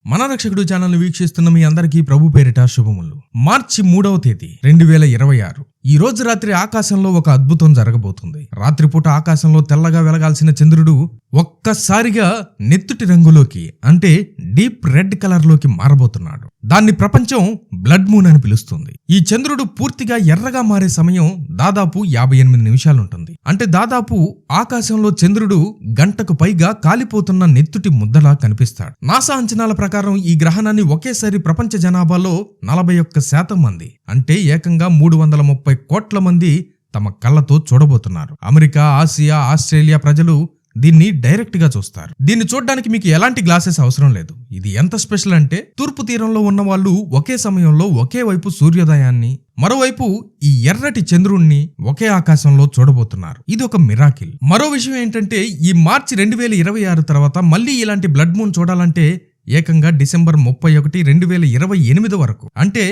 మన రక్షకుడు ఛానల్ వీక్షిస్తున్న మీ అందరికీ ప్రభు పేరిట శుభములు. మార్చి 3వ తేదీ 2026 ఈ రోజు రాత్రి ఆకాశంలో ఒక అద్భుతం జరగబోతుంది. రాత్రిపూట ఆకాశంలో తెల్లగా వెలగాల్సిన చంద్రుడు ఒక్కసారిగా నెత్తుటి రంగులోకి అంటే డీప్ రెడ్ కలర్ లోకి మారబోతున్నాడు. దాన్ని ప్రపంచం బ్లడ్ మూన్ అని పిలుస్తుంది. ఈ చంద్రుడు పూర్తిగా ఎర్రగా మారే సమయం దాదాపు 58 నిమిషాలుంటుంది. అంటే దాదాపు ఆకాశంలో చంద్రుడు గంటకు పైగా కాలిపోతున్న నెత్తుటి ముద్దలా కనిపిస్తాడు. నాసా అంచనాల ప్రకారం ఈ గ్రహణాన్ని ఒకేసారి ప్రపంచ జనాభాలో 41% మంది అంటే ఏకంగా 330 కోట్ల మంది తమ కళ్ళతో చూడబోతున్నారు. అమెరికా, ఆసియా, ఆస్ట్రేలియా ప్రజలు దీన్ని డైరెక్ట్ గా చూస్తారు. దీన్ని చూడడానికి మీకు ఎలాంటి గ్లాసెస్ అవసరం లేదు. ఇది ఎంత స్పెషల్ అంటే తూర్పు తీరంలో ఉన్న వాళ్ళు ఒకే సమయంలో ఒకే వైపు సూర్యోదయాన్ని, మరోవైపు ఈ ఎర్రటి చంద్రుణ్ణి ఒకే ఆకాశంలో చూడబోతున్నారు. ఇది ఒక మిరాకిల్. మరో విషయం ఏంటంటే ఈ మార్చి 2026 తర్వాత మళ్ళీ ఇలాంటి బ్లడ్ మూన్ చూడాలంటే ఏకంగా డిసెంబర్ 31, 2028 వరకు అంటే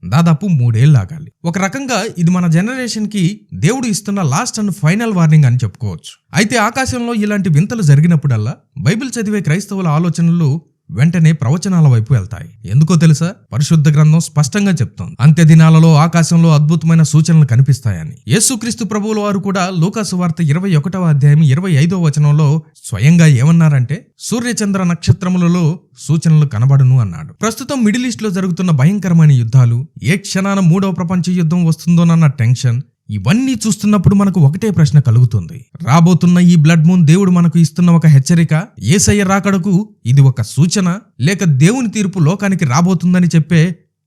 దాదాపు 3 ఏళ్ళు ఆగాలి. ఒక రకంగా ఇది మన జనరేషన్ కి దేవుడు ఇస్తున్న లాస్ట్ అండ్ ఫైనల్ వార్నింగ్ అని చెప్పుకోవచ్చు. అయితే ఆకాశంలో ఇలాంటి వింతలు జరిగినప్పుడల్లా బైబిల్ చదివే క్రైస్తవుల ఆలోచనలు వెంటనే ప్రవచనాల వైపు వెళ్తాయి. ఎందుకో తెలుసా? పరిశుద్ధ గ్రంథం స్పష్టంగా చెప్తోంది అంత్య దినాలలో ఆకాశంలో అద్భుతమైన సూచనలు కనిపిస్తాయని. యేసుక్రీస్తు ప్రభువుల వారు కూడా లూకా సువార్త 21వ అధ్యాయం 25వ వచనంలో స్వయంగా ఏమన్నారంటే సూర్యచంద్ర నక్షత్రములలో సూచనలు కనబడును అన్నాడు. ప్రస్తుతం మిడిల్ ఈస్ట్ లో జరుగుతున్న భయంకరమైన యుద్ధాలు, ఏ క్షణాన 3వ ప్రపంచ యుద్ధం వస్తుందోనన్న టెన్షన్, ఇవన్నీ చూస్తున్నప్పుడు మనకు ఒకటే ప్రశ్న కలుగుతుంది. రాబోతున్న ఈ బ్లడ్ మూన్ దేవుడు మనకు ఇస్తున్న ఒక హెచ్చరిక, యేసయ్య రాకడకు ఇది ఒక సూచన, లేక దేవుని తీర్పు లోకానికి రాబోతుందని చెప్పే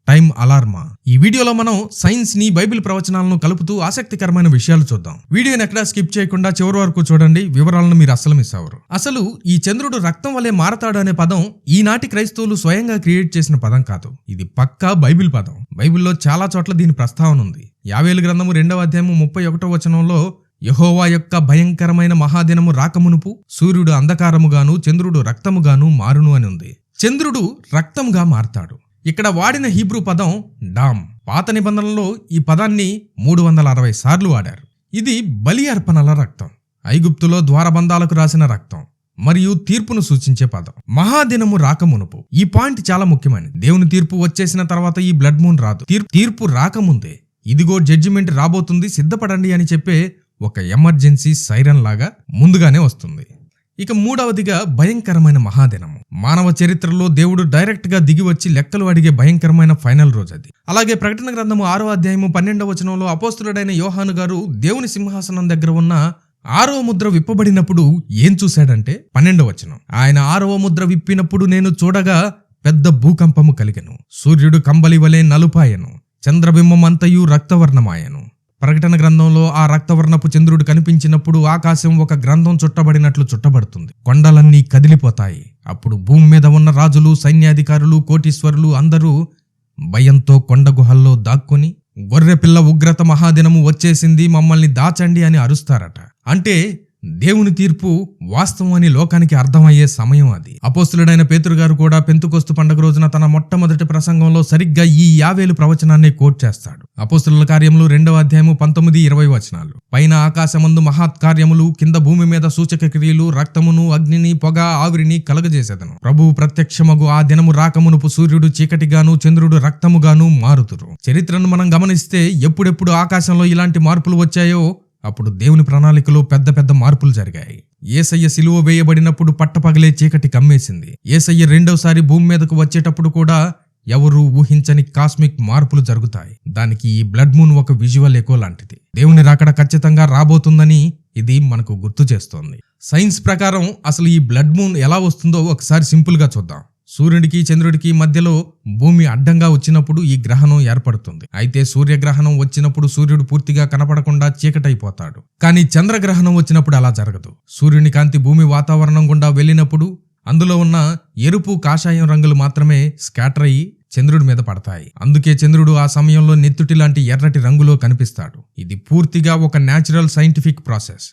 టైం అలార్మా? ఈ వీడియోలో మనం సైన్స్ ని బైబిల్ ప్రవచనాలను కలుపుతూ ఆసక్తికరమైన విషయాలు చూద్దాం. వీడియోని ఎక్కడా స్కిప్ చేయకుండా చివరి వరకు చూడండి. వివరాలను మీరు అస్సలు మిస్ అవ్వరు. అసలు ఈ చంద్రుడు రక్తం వలె మారతాడు అనే పదం ఈనాటి క్రైస్తవులు స్వయంగా క్రియేట్ చేసిన పదం కాదు. ఇది పక్కా బైబిల్ పదం. బైబిల్లో చాలా చోట్ల దీని ప్రస్తావన ఉంది. యావేలు గ్రంథము 2వ అధ్యాయము 31వ వచనంలో యెహోవా యొక్క భయంకరమైన మహాదినము రాకమునుపు సూర్యుడు అంధకారముగాను చంద్రుడు రక్తముగాను మారును అని ఉంది. చంద్రుడు రక్తంగా మారతాడు. ఇక్కడ వాడిన హీబ్రూ పదం డామ్. పాత నిబంధనలో ఈ పదాన్ని 360 సార్లు వాడారు. ఇది బలి అర్పణల రక్తం, ఐగుప్తులో ద్వారబంధాలకు రాసిన రక్తం మరియు తీర్పును సూచించే పదం. మహాదినము రాకమునుపు. ఈ పాయింట్ చాలా ముఖ్యమైనది. దేవుని తీర్పు వచ్చేసిన తర్వాత ఈ బ్లడ్ మూన్ రాదు. తీర్పు రాకముందే ఇదిగో జడ్జిమెంట్ రాబోతుంది, సిద్ధపడండి అని చెప్పే ఒక ఎమర్జెన్సీ సైరన్ లాగా ముందుగానే వస్తుంది. ఇక 3వదిగా భయంకరమైన మహాదినము. మానవ చరిత్రలో దేవుడు డైరెక్ట్ గా దిగి వచ్చి లెక్కలు అడిగే భయంకరమైన ఫైనల్ రోజు అది. అలాగే ప్రకటన గ్రంథము 6వ అధ్యాయము 12వ వచనంలో అపోస్తులుడైన యోహాను గారు దేవుని సింహాసనం దగ్గర ఉన్న 6వ ముద్ర విప్పబడినప్పుడు ఏం చూశాడంటే 12వ వచనం, ఆయన 6వ ముద్ర విప్పినప్పుడు నేను చూడగా పెద్ద భూకంపము కలిగెను, సూర్యుడు కంబలి వలె నలుపాయెను, చంద్రబింబం అంతయు రక్తవర్ణమాయను. ప్రకటన గ్రంథంలో ఆ రక్తవర్ణపు చంద్రుడు కనిపించినప్పుడు ఆకాశం ఒక గ్రంథం చుట్టబడినట్లు చుట్టబడుతుంది. కొండలన్నీ కదిలిపోతాయి. అప్పుడు భూమి మీద ఉన్న రాజులు, సైన్యాధికారులు, కోటీశ్వరులు అందరూ భయంతో కొండ గుహల్లో దాక్కుని గొర్రెపిల్ల ఉగ్రత మహాదినము వచ్చేసింది, మమ్మల్ని దాచండి అని అరుస్తారట. అంటే దేవుని తీర్పు వాస్తవం అని లోకానికి అర్థమయ్యే సమయం అది. అపోస్తులుడైన పేతురు గారు కూడా పెంతుకొస్తు పండుగ రోజున తన మొట్టమొదటి ప్రసంగంలో సరిగ్గా ఈ యావేలు ప్రవచనాన్ని కోట్ చేస్తాడు. అపోస్తుల కార్యములు 2వ అధ్యాయము 19-20 వచనాలు. పైన ఆకాశమందు మహత్కార్యములు, కింద భూమి మీద సూచక క్రియలు, రక్తమును, అగ్నిని, పొగ, ఆవిరిని కలుగజేసేదను. ప్రభువు ప్రత్యక్షమగు ఆ దినము రాకమునుపు సూర్యుడు చీకటిగాను చంద్రుడు రక్తముగాను మారుతురు. చరిత్రను మనం గమనిస్తే ఎప్పుడెప్పుడు ఆకాశంలో ఇలాంటి మార్పులు వచ్చాయో అప్పుడు దేవుని ప్రణాళికలో పెద్ద పెద్ద మార్పులు జరిగాయి. యేసయ్య సిలువ వేయబడినప్పుడు పట్టపగలే చీకటి కమ్మేసింది. యేసయ్య రెండోసారి భూమి మీదకు వచ్చేటప్పుడు కూడా ఎవరూ ఊహించని కాస్మిక్ మార్పులు జరుగుతాయి. దానికి ఈ బ్లడ్ మూన్ ఒక విజువల్ ఎకో లాంటిది. దేవుని రాకడ ఖచ్చితంగా రాబోతుందని ఇది మనకు గుర్తు చేస్తోంది. సైన్స్ ప్రకారం అసలు ఈ బ్లడ్ మూన్ ఎలా వస్తుందో ఒకసారి సింపుల్ గా చూద్దాం. సూర్యుడికి చంద్రుడికి మధ్యలో భూమి అడ్డంగా వచ్చినప్పుడు ఈ గ్రహణం ఏర్పడుతుంది. అయితే సూర్యగ్రహణం వచ్చినప్పుడు సూర్యుడు పూర్తిగా కనపడకుండా చీకటైపోతాడు. కానీ చంద్రగ్రహణం వచ్చినప్పుడు అలా జరగదు. సూర్యుని కాంతి భూమి వాతావరణం గుండా వెళ్ళినప్పుడు అందులో ఉన్న ఎరుపు, కాషాయం రంగులు మాత్రమే స్కాటర్ అయ్యి చంద్రుడి మీద పడతాయి. అందుకే చంద్రుడు ఆ సమయంలో నెత్తుటి లాంటి ఎర్రటి రంగులో కనిపిస్తాడు. ఇది పూర్తిగా ఒక న్యాచురల్ సైంటిఫిక్ ప్రాసెస్.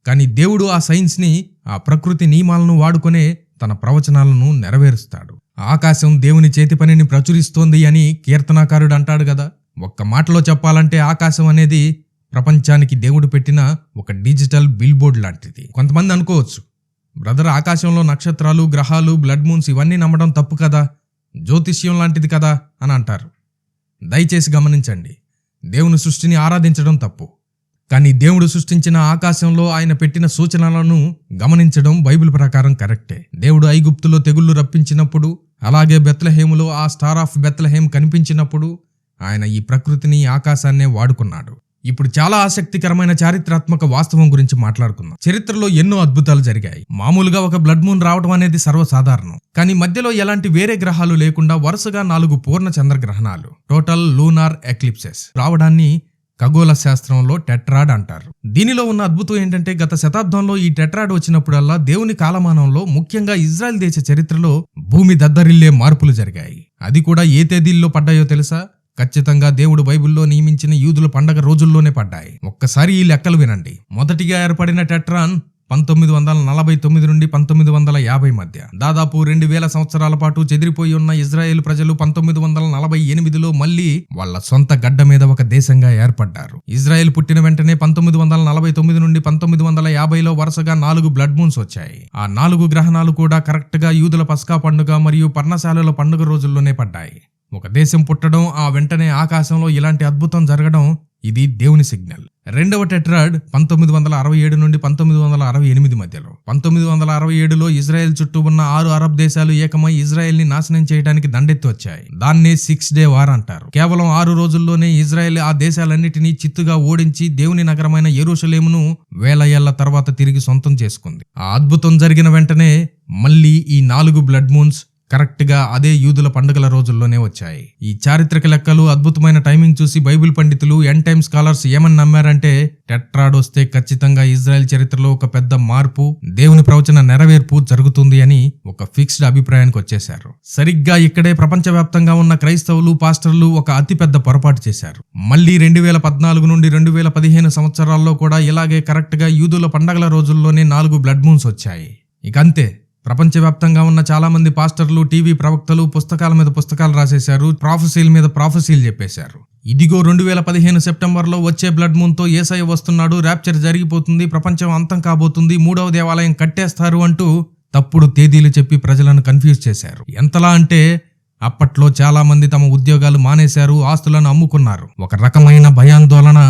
కానీ దేవుడు ఆ సైన్స్ ని, ఆ ప్రకృతి నియమాలను వాడుకునే తన ప్రవచనాలను నెరవేరుస్తాడు. ఆకాశం దేవుని చేతి పనిని ప్రచురిస్తోంది అని కీర్తనాకారుడు అంటాడు కదా. ఒక్క మాటలో చెప్పాలంటే ఆకాశం అనేది ప్రపంచానికి దేవుడు పెట్టిన ఒక డిజిటల్ బిల్ బోర్డ్ లాంటిది. కొంతమంది అనుకోవచ్చు బ్రదర్, ఆకాశంలో నక్షత్రాలు, గ్రహాలు, బ్లడ్ మూన్స్ ఇవన్నీ నమ్మడం తప్పు కదా, జ్యోతిష్యం లాంటిది కదా అని అంటారు. దయచేసి గమనించండి, దేవుని సృష్టిని ఆరాధించడం తప్పు, కానీ దేవుడు సృష్టించిన ఆకాశంలో ఆయన పెట్టిన సూచనలను గమనించడం బైబిల్ ప్రకారం కరెక్టే. దేవుడు ఐగుప్తులో తెగుళ్లు రప్పించినప్పుడు, అలాగే బెత్లెహేములో ఆ స్టార్ ఆఫ్ బెత్లెహేమ్ కనిపించినప్పుడు ఆయన ఈ ప్రకృతిని, ఆకాశాన్నే వాడుకున్నాడు. ఇప్పుడు చాలా ఆసక్తికరమైన చారిత్రాత్మక వాస్తవం గురించి మాట్లాడుకుందాం. చరిత్రలో ఎన్నో అద్భుతాలు జరిగాయి. మామూలుగా ఒక బ్లడ్ మూన్ రావడం అనేది సర్వసాధారణం. కానీ మధ్యలో ఎలాంటి వేరే గ్రహాలు లేకుండా వరుసగా 4 పూర్ణ చంద్రగ్రహణాలు, టోటల్ లూనార్ ఎక్లిప్సెస్ రావడాన్ని ఖగోళ శాస్త్రంలో టెట్రాడ్ అంటారు. దీనిలో ఉన్న అద్భుతం ఏంటంటే, గత శతాబ్దంలో ఈ టెట్రాడ్ వచ్చినప్పుడల్లా దేవుని కాలమానంలో, ముఖ్యంగా ఇజ్రాయెల్ దేశ చరిత్రలో భూమి దద్దరిల్లే మార్పులు జరిగాయి. అది కూడా ఏ తేదీల్లో పడ్డాయో తెలుసా? ఖచ్చితంగా దేవుడు బైబిల్లో నియమించిన యూదుల పండగ రోజుల్లోనే పడ్డాయి. ఒక్కసారి ఈ లెక్కలు వినండి. మొదటిగా ఏర్పడిన టెట్రాన్ 1949 నుండి 1950 మధ్య, దాదాపు 2000 సంవత్సరాల పాటు చెదిరిపోయి ఉన్న ఇజ్రాయెల్ ప్రజలు 1948లో మళ్లీ వాళ్ల సొంత గడ్డ మీద ఒక దేశంగా ఏర్పడ్డారు. ఇజ్రాయెల్ పుట్టిన వెంటనే 1949 నుండి 1950లో వరుసగా 4 బ్లడ్ మూన్స్ వచ్చాయి. ఆ 4 గ్రహణాలు కూడా కరెక్ట్ గా యూదుల పస్కా పండుగ మరియు పర్ణశాలల పండుగ రోజుల్లోనే పడ్డాయి. ఒక దేశం పుట్టడం, ఆ వెంటనే ఆకాశంలో ఇలాంటి అద్భుతం జరగడం, ఇది దేవుని సిగ్నల్. రెండవ టెట్రాడ్ 1967 నుండి 1968 మధ్యలో. 1967లో ఇజ్రాయెల్ చుట్టూ ఉన్న 6 అరబ్ దేశాలు ఏకమై ఇజ్రాయెల్ ని నాశనం చేయడానికి దండెత్తి వచ్చాయి. దాన్నే 6 డే వార్ అంటారు. కేవలం 6 రోజుల్లోనే ఇజ్రాయెల్ ఆ దేశాలన్నిటినీ చిత్తుగా ఓడించి దేవుని నగరమైన యెరూషలేమును 1000 ఏళ్ల తర్వాత తిరిగి సొంతం చేసుకుంది. ఆ అద్భుతం జరిగిన వెంటనే మళ్లీ ఈ 4 బ్లడ్ మూన్స్ కరెక్ట్ గా అదే యూదుల పండుగల రోజుల్లోనే వచ్చాయి. ఈ చారిత్రక లెక్కలు, అద్భుతమైన టైమింగ్ చూసి బైబిల్ పండితులు, ఎండ్ టైమ్ స్కాలర్స్ ఏమని నమ్మారంటే, టెట్రాడ్ వస్తే ఖచ్చితంగా ఇజ్రాయెల్ చరిత్రలో ఒక పెద్ద మార్పు, దేవుని ప్రవచన నెరవేర్పు జరుగుతుంది అని ఒక ఫిక్స్డ్ అభిప్రాయానికి వచ్చేశారు. సరిగ్గా ఇక్కడే ప్రపంచవ్యాప్తంగా ఉన్న క్రైస్తవులు, పాస్టర్లు ఒక అతిపెద్ద పొరపాటు చేశారు. మళ్లీ 2014 నుండి 2015 సంవత్సరాల్లో కూడా ఇలాగే కరెక్ట్ గా యూదుల పండగల రోజుల్లోనే 4 బ్లడ్ మూన్స్ వచ్చాయి. ఇక అంతే. ప్రపంచవ్యాప్తంగా ఉన్న చాలా మంది పాస్టర్లు, టీవీ ప్రవక్తలు పుస్తకాల మీద పుస్తకాలు రాసేశారు, ప్రాఫెసీల మీద ప్రాఫెసీలు చెప్పేశారు. ఇదిగో 2015 సెప్టెంబర్లో వచ్చే బ్లడ్ మూన్ తో యేసయ్య వస్తున్నాడు, ర్యాప్చర్ జరిగిపోతుంది, ప్రపంచం అంతం కాబోతుంది, 3వ దేవాలయం కట్టేస్తారు అంటూ తప్పుడు తేదీలు చెప్పి ప్రజలను కన్ఫ్యూజ్ చేశారు. ఎంతలా అంటే, అప్పట్లో చాలా మంది తమ ఉద్యోగాలు మానేశారు, ఆస్తులను అమ్ముకున్నారు. ఒక రకమైన భయాందోళన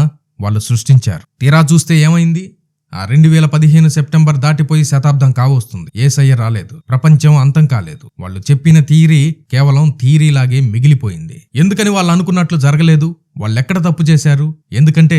వాళ్ళు సృష్టించారు. తీరా చూస్తే ఏమైంది? ఆ 2015 సెప్టెంబర్ దాటిపోయి శతాబ్దం కావస్తుంది. యేసయ్య రాలేదు, ప్రపంచం అంతం కాలేదు. వాళ్ళు చెప్పిన థియరీ కేవలం థియరీలాగే మిగిలిపోయింది. ఎందుకని వాళ్ళు అనుకున్నట్లు జరగలేదు? వాళ్ళెక్కడ తప్పు చేశారు? ఎందుకంటే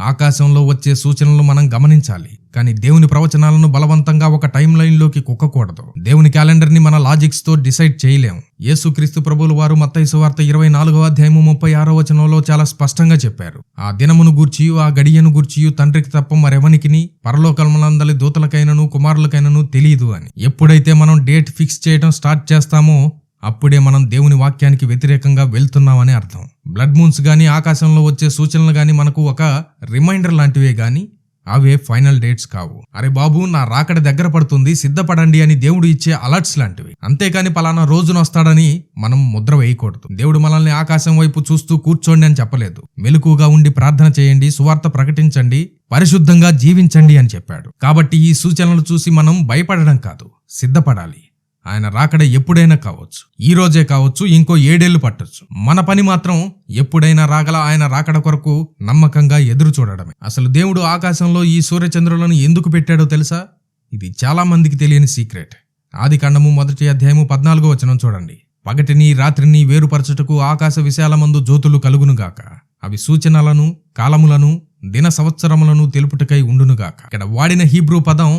ఆకాశంలో వచ్చే సూచనలు మనం గమనించాలి, కానీ దేవుని ప్రవచనాలను బలవంతంగా ఒక టైం లైన్ లోకి కుక్కకూడదు. దేవుని క్యాలెండర్ ని మన లాజిక్స్ తో డిసైడ్ చేయలేం. యేసుక్రీస్తు ప్రభువుల వారు మత్తయి సువార్త 24వ అధ్యాయము 36వ వచనంలో చాలా స్పష్టంగా చెప్పారు. ఆ దినమును గూర్చియు, ఆ గడియను గూర్చియు తండ్రికి తప్ప మరెవనికిని, పరలోకములందలి దూతలకైనను కుమారులకైనను తెలియదు అని. ఎప్పుడైతే మనం డేట్ ఫిక్స్ చేయడం స్టార్ట్ చేస్తామో అప్పుడే మనం దేవుని వాక్యానికి వ్యతిరేకంగా వెళ్తున్నామని అర్థం. బ్లడ్ మూన్స్ గానీ, ఆకాశంలో వచ్చే సూచనలు గానీ మనకు ఒక రిమైండర్ లాంటివే గానీ అవే ఫైనల్ డేట్స్ కావు. అరే బాబు, నా రాకడ దగ్గర పడుతుంది, సిద్ధపడండి అని దేవుడు ఇచ్చే అలర్ట్స్ లాంటివి. అంతేకాని పలానా రోజున వస్తాడని మనం ముద్ర వేయకూడదు. దేవుడు మనల్ని ఆకాశం వైపు చూస్తూ కూర్చోండి అని చెప్పలేదు. మెలకుగా ఉండి ప్రార్థన చేయండి, సువార్త ప్రకటించండి, పరిశుద్ధంగా జీవించండి అని చెప్పాడు. కాబట్టి ఈ సూచనలు చూసి మనం భయపడడం కాదు, సిద్ధపడాలి. ఆయన రాకడ ఎప్పుడైనా కావచ్చు, ఈ రోజే కావచ్చు, ఇంకో 7 ఏళ్లు పట్టొచ్చు. మన పని మాత్రం ఎప్పుడైనా రాగల ఆయన రాకడ కొరకు నమ్మకంగా ఎదురు చూడడమే. అసలు దేవుడు ఆకాశంలో ఈ సూర్యచంద్రులను ఎందుకు పెట్టాడో తెలుసా? ఇది చాలా మందికి తెలియని సీక్రెట్. ఆదికాండము 1వ అధ్యాయము 14వ వచనం చూడండి. పగటిని రాత్రిని వేరుపరచుటకు ఆకాశ విశాలమందు జ్యోతులు కలుగునుగాక, అవి సూచనలను, కాలములను, దిన సంవత్సరములను తెలుపుటకై ఉండునుగాక. ఇక్కడ వాడిన హీబ్రూ పదం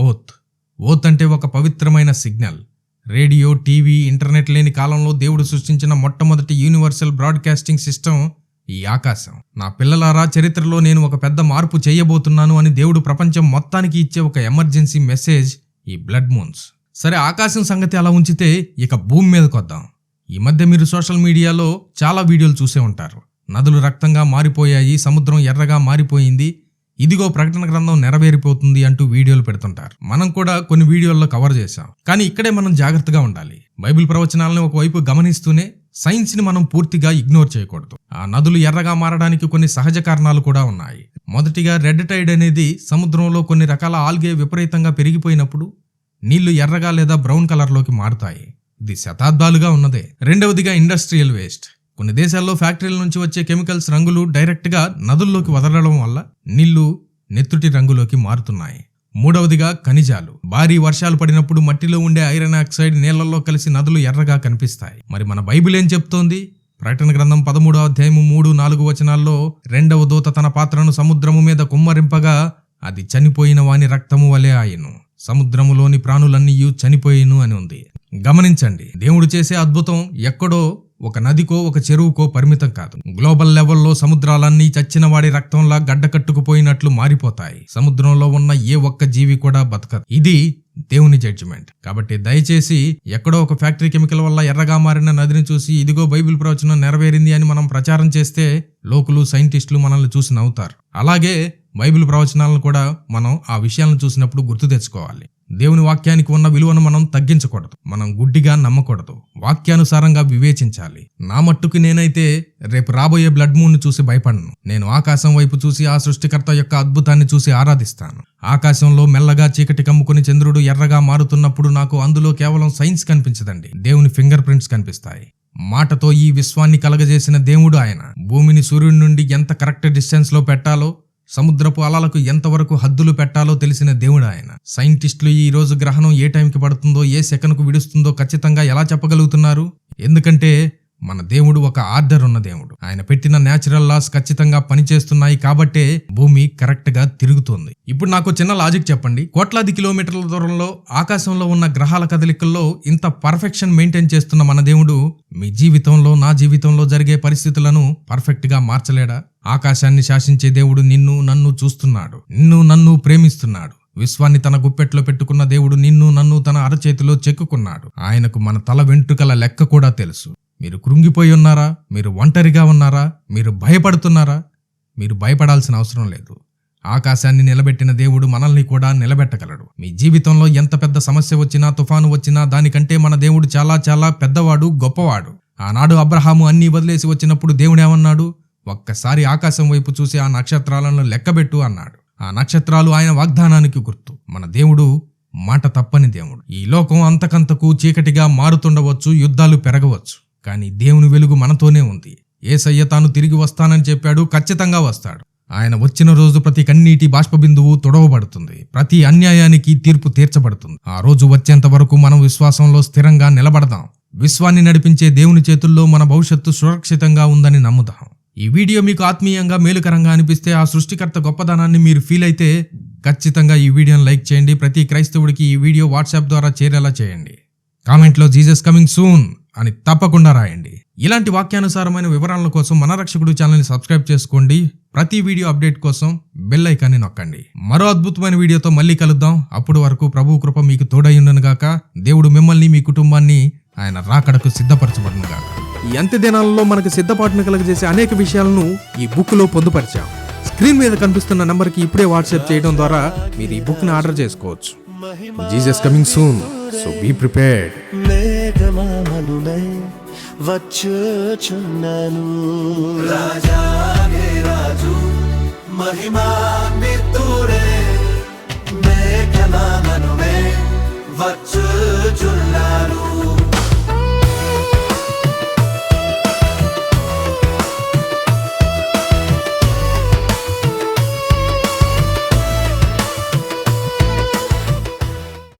ఓత్. ఓత్ అంటే ఒక పవిత్రమైన సిగ్నల్. రేడియో, టీవీ, ఇంటర్నెట్ లేని కాలంలో దేవుడు సృష్టించిన మొట్టమొదటి యూనివర్సల్ బ్రాడ్కాస్టింగ్ సిస్టమ్ ఈ ఆకాశం. నా పిల్లలారా, చరిత్రలో నేను ఒక పెద్ద మార్పు చేయబోతున్నాను అని దేవుడు ప్రపంచం మొత్తానికి ఇచ్చే ఒక ఎమర్జెన్సీ మెసేజ్ ఈ బ్లడ్ మూన్స్. సరే, ఆకాశం సంగతి అలా ఉంచితే ఇక భూమి మీదకి వద్దాం. ఈ మధ్య మీరు సోషల్ మీడియాలో చాలా వీడియోలు చూసే ఉంటారు. నదులు రక్తంగా మారిపోయాయి, సముద్రం ఎర్రగా మారిపోయింది, ఇదిగో ప్రకటన గ్రంథం నెరవేరిపోతుంది అంటూ వీడియోలు పెడుతుంటారు. మనం కూడా కొన్ని వీడియోల్లో కవర్ చేశాం. కానీ ఇక్కడే మనం జాగ్రత్తగా ఉండాలి. బైబిల్ ప్రవచనాలను ఒకవైపు గమనిస్తూనే సైన్స్ ని మనం పూర్తిగా ఇగ్నోర్ చేయకూడదు. ఆ నదులు ఎర్రగా మారడానికి కొన్ని సహజ కారణాలు కూడా ఉన్నాయి. మొదటిగా రెడ్ టైడ్ అనేది సముద్రంలో కొన్ని రకాల ఆల్గే విపరీతంగా పెరిగిపోయినప్పుడు నీళ్లు ఎర్రగా లేదా బ్రౌన్ కలర్లోకి మారుతాయి. ఇది శతాబ్దాలుగా ఉన్నదే. రెండవదిగా ఇండస్ట్రియల్ వేస్ట్. కొన్ని దేశాల్లో ఫ్యాక్టరీల నుంచి వచ్చే కెమికల్స్ రంగులు డైరెక్ట్గా నదుల్లోకి వదలడం వల్ల నీళ్లు నెత్తుటి రంగులోకి మారుతున్నాయి. మూడవదిగా ఖనిజాలు. భారీ వర్షాలు పడినప్పుడు మట్టిలో ఉండే ఐరన్ ఆక్సైడ్ నీళ్లలో కలిసి నదులు ఎర్రగా కనిపిస్తాయి. మరి మన బైబిల్ ఏం చెప్తోంది? ప్రకటన గ్రంథం 13వ అధ్యాయము 3-4 వచనాల్లో రెండవ దూత తన పాత్రను సముద్రము మీద కుమ్మరింపగా అది చనిపోయిన వాని రక్తము వలె ఆయను, సముద్రములోని ప్రాణులన్నీయు చనిపోయిను అని ఉంది. గమనించండి, దేవుడు చేసే అద్భుతం ఎక్కడో ఒక నదికో ఒక చెరువుకో పరిమితం కాదు. గ్లోబల్ లెవెల్లో సముద్రాలన్నీ చచ్చిన వాడి రక్తంలా గడ్డకట్టుకుపోయినట్లు మారిపోతాయి. సముద్రంలో ఉన్న ఏ ఒక్క జీవి కూడా బతకదు. ఇది దేవుని జడ్జిమెంట్. కాబట్టి దయచేసి ఎక్కడో ఒక ఫ్యాక్టరీ కెమికల్ వల్ల ఎర్రగా మారిన నదిని చూసి ఇదిగో బైబిల్ ప్రవచనం నెరవేరింది అని మనం ప్రచారం చేస్తే లోకులు, సైంటిస్టులు మనల్ని చూసి నవ్వుతారు. అలాగే బైబిల్ ప్రవచనాలను కూడా మనం ఆ విషయాలను చూసినప్పుడు గుర్తు తెచ్చుకోవాలి. దేవుని వాక్యానికి ఉన్న విలువను మనం తగ్గించకూడదు. మనం గుడ్డిగా నమ్మకూడదు. వాక్యానుసారంగా వివేచించాలి. నా మట్టుకు నేనైతే రేపు రాబోయే బ్లడ్ మూన్ ని చూసి భయపడను. నేను ఆకాశం వైపు చూసి ఆ సృష్టికర్త యొక్క అద్భుతాన్ని చూసి ఆరాధిస్తాను. ఆకాశంలో మెల్లగా చీకటి కమ్ముకుని చంద్రుడు ఎర్రగా మారుతున్నప్పుడు నాకు అందులో కేవలం సైన్స్ కనిపించదండి, దేవుని ఫింగర్ ప్రింట్స్ కనిపిస్తాయి. మాటతో ఈ విశ్వాన్ని కలగజేసిన దేవుడు ఆయన. భూమిని సూర్యుడి నుండి ఎంత కరెక్ట్ డిస్టెన్స్ లో పెట్టాలో, సముద్రపు అలలకు ఎంతవరకు హద్దులు పెట్టాలో తెలిసిన దేవుడు ఆయన. సైంటిస్టులు ఈ రోజు గ్రహణం ఏ టైంకి పడుతుందో, ఏ సెకనుకు విడుస్తుందో ఖచ్చితంగా ఎలా చెప్పగలుగుతున్నారు? ఎందుకంటే మన దేవుడు ఒక ఆర్డర్ ఉన్న దేవుడు. ఆయన పెట్టిన న్యాచురల్ లాస్ ఖచ్చితంగా పనిచేస్తున్నాయి కాబట్టే భూమి కరెక్ట్ గా తిరుగుతోంది. ఇప్పుడు నాకు చిన్న లాజిక్ చెప్పండి. కోట్లాది కిలోమీటర్ల దూరంలో ఆకాశంలో ఉన్న గ్రహాల కదలికల్లో ఇంత పర్ఫెక్షన్ మెయింటైన్ చేస్తున్న మన దేవుడు మీ జీవితంలో, నా జీవితంలో జరిగే పరిస్థితులను పర్ఫెక్ట్ గా మార్చలేడా? ఆకాశాన్ని శాసించే దేవుడు నిన్ను, నన్ను చూస్తున్నాడు. నిన్ను, నన్ను ప్రేమిస్తున్నాడు. విశ్వాన్ని తన గుప్పెట్లో పెట్టుకున్న దేవుడు నిన్ను, నన్ను తన అరచేతిలో చెక్కుకున్నాడు. ఆయనకు మన తల వెంట్రుకల లెక్క కూడా తెలుసు. మీరు కృంగిపోయి ఉన్నారా? మీరు ఒంటరిగా ఉన్నారా? మీరు భయపడుతున్నారా? మీరు భయపడాల్సిన అవసరం లేదు. ఆకాశాన్ని నిలబెట్టిన దేవుడు మనల్ని కూడా నిలబెట్టగలడు. మీ జీవితంలో ఎంత పెద్ద సమస్య వచ్చినా, తుఫాను వచ్చినా దానికంటే మన దేవుడు చాలా చాలా పెద్దవాడు, గొప్పవాడు. ఆనాడు అబ్రహాము అన్నీ వదిలేసి వచ్చినప్పుడు దేవుడేమన్నాడు? ఒక్కసారి ఆకాశం వైపు చూసి ఆ నక్షత్రాలను లెక్కబెట్టు అన్నాడు. ఆ నక్షత్రాలు ఆయన వాగ్దానానికి గుర్తు. మన దేవుడు మాట తప్పని దేవుడు. ఈ లోకం అంతకంతకు చీకటిగా మారుతుండవచ్చు, యుద్ధాలు పెరగవచ్చు, కానీ దేవుని వెలుగు మనతోనే ఉంది. యేసయ్య తాను తిరిగి వస్తానని చెప్పాడు. ఖచ్చితంగా వస్తాడు. ఆయన వచ్చిన రోజు ప్రతి కన్నీటి బాష్పబిందువు తుడవబడుతుంది. ప్రతి అన్యాయానికి తీర్పు తీర్చబడుతుంది. ఆ రోజు వచ్చేంత వరకు మనం విశ్వాసంలో స్థిరంగా నిలబడదాం. విశ్వాన్ని నడిపించే దేవుని చేతుల్లో మన భవిష్యత్తు సురక్షితంగా ఉందని నమ్ముదాం. ఈ వీడియో మీకు ఆత్మీయంగా, మేలుకరంగా అనిపిస్తే, ఆ సృష్టికర్త గొప్పదనాన్ని మీరు ఫీల్ అయితే ఖచ్చితంగా ఈ వీడియోని లైక్ చేయండి. ప్రతి క్రైస్తవుడికి ఈ వీడియో వాట్సాప్ ద్వారా చేరేలా చేయండి. కామెంట్లో జీసస్ కమింగ్ సూన్ అని తప్పకుండా రాయండి. ఇలాంటి వాక్యానుసారమైన వివరాల కోసం మన రక్షకుడు ఛానల్ని సబ్స్క్రైబ్ చేసుకోండి. ప్రతి వీడియో అప్డేట్ కోసం బెల్ ఐకాన్ని నొక్కండి. మరో అద్భుతమైన వీడియోతో మళ్ళీ కలుద్దాం. అప్పటి వరకు ప్రభువు కృప మీకు తోడయ్యుండునుగాక. దేవుడు మిమ్మల్ని, మీ కుటుంబాన్ని ఆయన రాకడకు సిద్ధపరచబడునుగాక. ఈ అంత్య దినాలలో మనకు సిద్ధపాటును కలుగజేసే అనేక విషయాలను ఈ బుక్ లో పొందుపరిచాం. స్క్రీన్ మీద కనిపిస్తున్న నంబర్కి ఇప్పుడే వాట్సాప్ చేయడం ద్వారా మీరు ఈ బుక్ ని ఆర్డర్ చేసుకోవచ్చు. Jesus coming soon, so be prepared. వచ్చుచున్నాను రాజాగే రాజు మహిమాన్వితుడే మేఘనామనుమే వచ్చు